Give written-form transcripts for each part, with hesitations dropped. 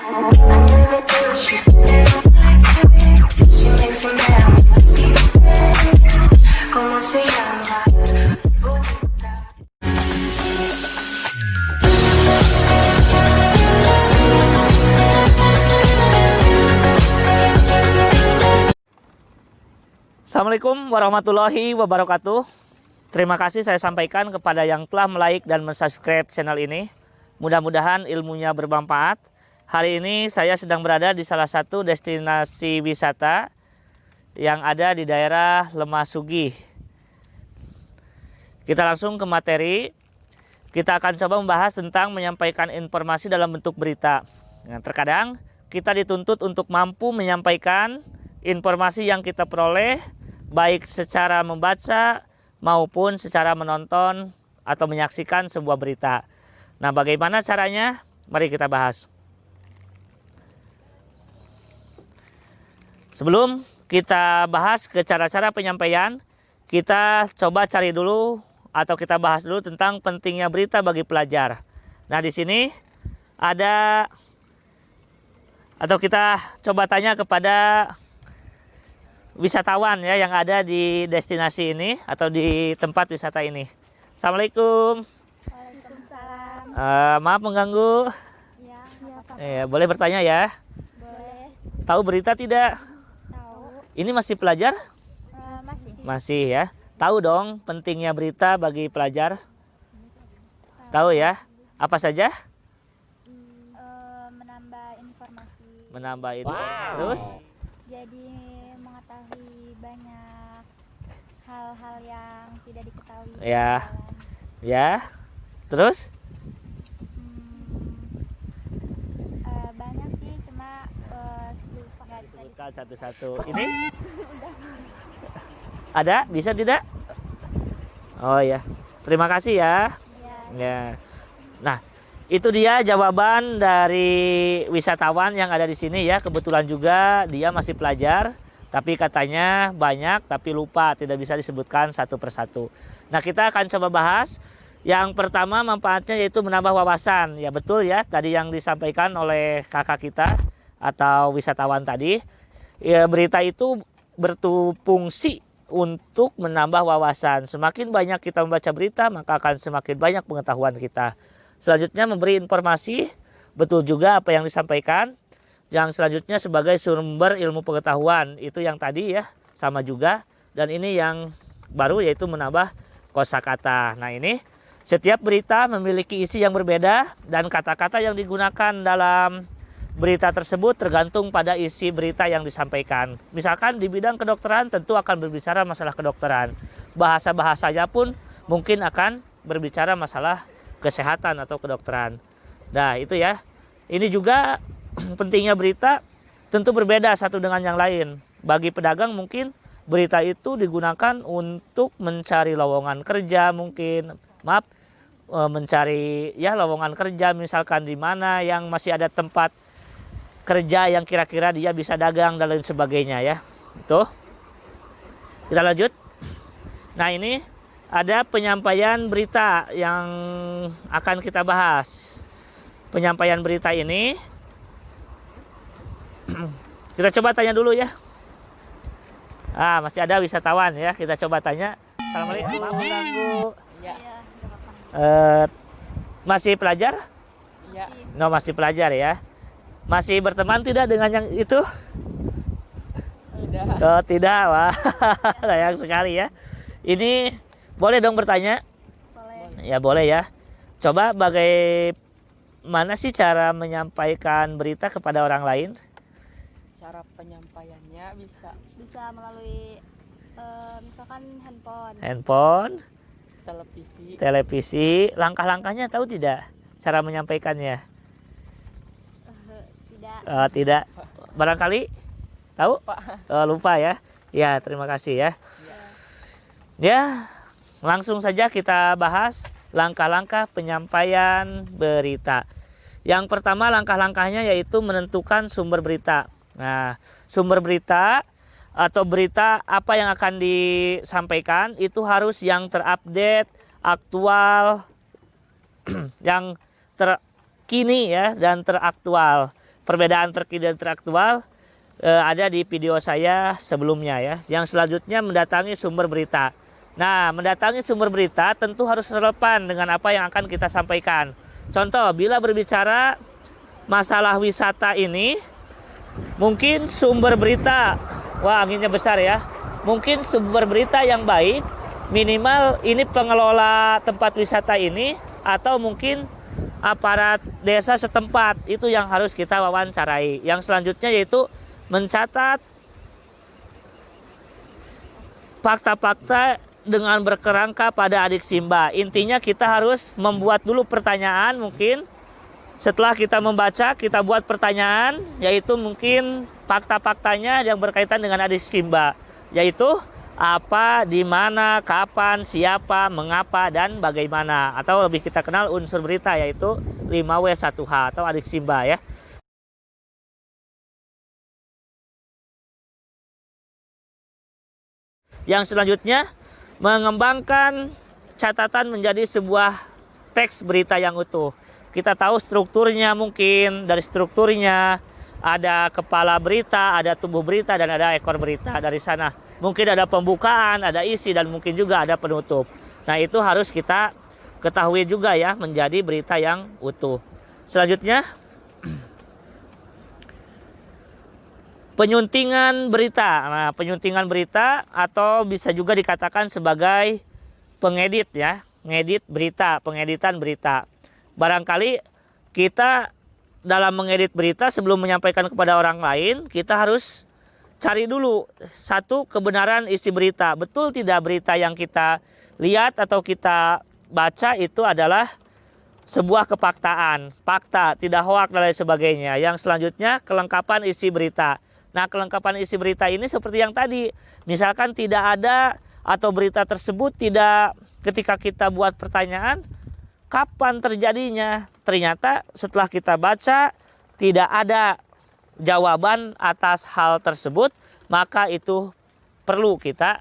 Assalamualaikum warahmatullahi wabarakatuh. Terima kasih saya sampaikan kepada yang telah like dan subscribe channel ini. Mudah-mudahan ilmunya bermanfaat. Hari ini saya sedang berada di salah satu destinasi wisata yang ada di daerah Lemah Sugih. Kita langsung ke materi. Kita akan coba membahas tentang menyampaikan informasi dalam bentuk berita. Nah, terkadang kita dituntut untuk mampu menyampaikan informasi yang kita peroleh baik secara membaca maupun secara menonton atau menyaksikan sebuah berita. Nah, bagaimana caranya? Mari kita bahas. Sebelum kita bahas ke cara-cara penyampaian, kita coba cari dulu atau kita bahas dulu tentang pentingnya berita bagi pelajar. Nah, di sini ada atau kita coba tanya kepada wisatawan ya yang ada di destinasi ini atau di tempat wisata ini. Assalamualaikum. Waalaikumsalam. Maaf mengganggu. Ya, siapa? Boleh bertanya ya? Boleh. Tahu berita tidak? Tahu? Ini masih pelajar? Masih. Masih ya. Tahu dong pentingnya berita bagi pelajar? Tahu ya? Apa saja? Menambah informasi. Menambah informasi. Terus? Jadi mengetahui banyak hal-hal yang tidak diketahui. Ya. Ya. Terus? Banyak sih, cuma nggak bisa Sebutkan satu-satu. Ini? Ada? Bisa tidak? Oh ya. Terima kasih ya. Ya. Nah, itu dia jawaban dari wisatawan yang ada di sini ya. Kebetulan juga dia masih pelajar, tapi katanya banyak tapi lupa, tidak bisa disebutkan satu persatu. Nah, kita akan coba bahas. Yang pertama manfaatnya yaitu menambah wawasan. Ya betul ya, tadi yang disampaikan oleh kakak kita atau wisatawan tadi. Ya, berita itu berfungsi untuk menambah wawasan. Semakin banyak kita membaca berita, maka akan semakin banyak pengetahuan kita. Selanjutnya memberi informasi, betul juga apa yang disampaikan. Yang selanjutnya sebagai sumber ilmu pengetahuan, itu yang tadi ya, sama juga. Dan ini yang baru yaitu menambah kosakata. Nah, ini setiap berita memiliki isi yang berbeda dan kata-kata yang digunakan dalam berita tersebut tergantung pada isi berita yang disampaikan. Misalkan di bidang kedokteran tentu akan berbicara masalah kedokteran. Bahasa-bahasanya pun mungkin akan berbicara masalah kesehatan atau kedokteran. Nah, itu ya. Ini juga pentingnya berita tentu berbeda satu dengan yang lain. Bagi pedagang mungkin berita itu digunakan untuk mencari lowongan kerja mungkin. Mencari ya lowongan kerja misalkan di mana yang masih ada tempat kerja yang kira-kira dia bisa dagang dan lain sebagainya ya. Tuh. Kita lanjut. Nah, ini ada penyampaian berita yang akan kita bahas. Penyampaian berita ini kita coba tanya dulu ya. Masih ada wisatawan ya. Kita coba tanya. Assalamualaikum. Maaf mengganggu. Iya. Masih pelajar? Iya. No, masih pelajar ya. Masih berteman tidak dengan yang itu? Tidak. Oh, tidak. Wah, sayang sekali ya. Ini boleh dong bertanya? Boleh. Ya boleh ya. Coba bagaimana sih cara menyampaikan berita kepada orang lain? Cara penyampaiannya Bisa melalui misalkan Handphone, televisi. televisi. Langkah-langkahnya tahu tidak? Cara menyampaikannya? tidak. Tidak. Barangkali tahu? Lupa ya. Ya, terima kasih ya. Ya, langsung saja kita bahas langkah-langkah penyampaian berita. Yang pertama langkah-langkahnya yaitu menentukan sumber berita. Nah, sumber berita atau berita apa yang akan disampaikan itu harus yang terupdate, aktual, yang terkini ya dan teraktual. perbedaan terkini dan teraktual ada di video saya sebelumnya ya. Yang selanjutnya mendatangi sumber berita. Nah, mendatangi sumber berita tentu harus relevan dengan apa yang akan kita sampaikan. Contoh, bila berbicara masalah wisata ini, mungkin sumber berita, wah anginnya besar ya. Mungkin sumber berita yang baik, minimal ini pengelola tempat wisata ini, atau mungkin aparat desa setempat, itu yang harus kita wawancarai. Yang selanjutnya yaitu mencatat fakta-fakta dengan berkerangka pada adik Simba. Intinya kita harus membuat dulu pertanyaan mungkin. Setelah kita membaca, kita buat pertanyaan, yaitu mungkin fakta-faktanya yang berkaitan dengan adik Simba. Yaitu apa, di mana, kapan, siapa, mengapa, dan bagaimana. Atau lebih kita kenal unsur berita, yaitu 5W1H atau adik Simba ya. Yang selanjutnya, mengembangkan catatan menjadi sebuah teks berita yang utuh. Kita tahu strukturnya, mungkin dari strukturnya ada kepala berita, ada tubuh berita, dan ada ekor berita. Dari sana mungkin ada pembukaan, ada isi, dan mungkin juga ada penutup. Nah, itu harus kita ketahui juga ya, menjadi berita yang utuh. Selanjutnya, penyuntingan berita. Nah, penyuntingan berita atau bisa juga dikatakan sebagai pengedit ya, ngedit berita, pengeditan berita. Barangkali kita dalam mengedit berita sebelum menyampaikan kepada orang lain, kita harus cari dulu satu kebenaran isi berita. Betul tidak berita yang kita lihat atau kita baca itu adalah sebuah kefaktaan, fakta, tidak hoak dan lain sebagainya. Yang selanjutnya kelengkapan isi berita. Nah, kelengkapan isi berita ini seperti yang tadi. Misalkan tidak ada atau berita tersebut tidak, ketika kita buat pertanyaan, kapan terjadinya? Ternyata setelah kita baca tidak ada jawaban atas hal tersebut, maka itu perlu kita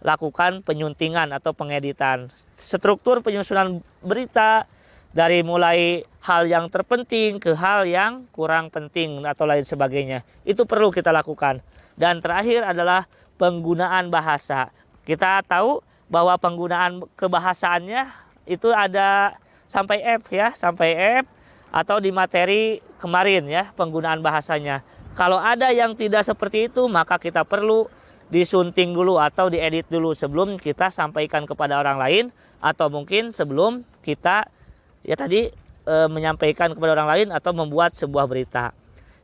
lakukan penyuntingan atau pengeditan. Struktur penyusunan berita dari mulai hal yang terpenting ke hal yang kurang penting atau lain sebagainya. Itu perlu kita lakukan. Dan terakhir adalah penggunaan bahasa. Kita tahu bahwa penggunaan kebahasaannya itu ada sampai F ya, sampai F atau di materi kemarin ya, penggunaan bahasanya. Kalau ada yang tidak seperti itu, maka kita perlu disunting dulu atau diedit dulu sebelum kita sampaikan kepada orang lain, atau mungkin sebelum kita ya tadi menyampaikan kepada orang lain atau membuat sebuah berita.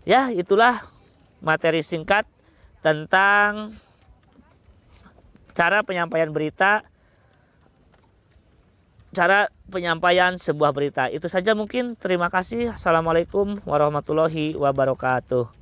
Ya, itulah materi singkat tentang cara penyampaian berita, cara penyampaian sebuah berita. Itu saja mungkin. Terima kasih. Assalamualaikum warahmatullahi wabarakatuh.